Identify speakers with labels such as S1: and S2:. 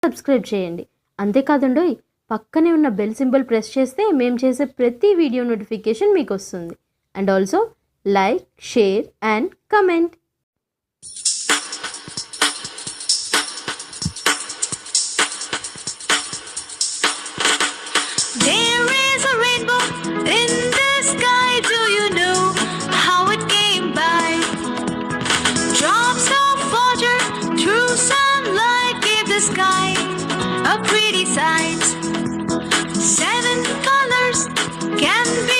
S1: Subscribe చేయండి. అంతేకాదండోయ్ పక్కనే ఉన్న బెల్ సింబల్ ప్రెస్ చేస్తే మేము చేసే ప్రతి వీడియో నోటిఫికేషన్ మీకు వస్తుంది. And also like, share and comment.
S2: There is a rainbow in the sky. Do you know how it came by? Drops of water through sunlight give the sky a pretty sight. 7 colors can be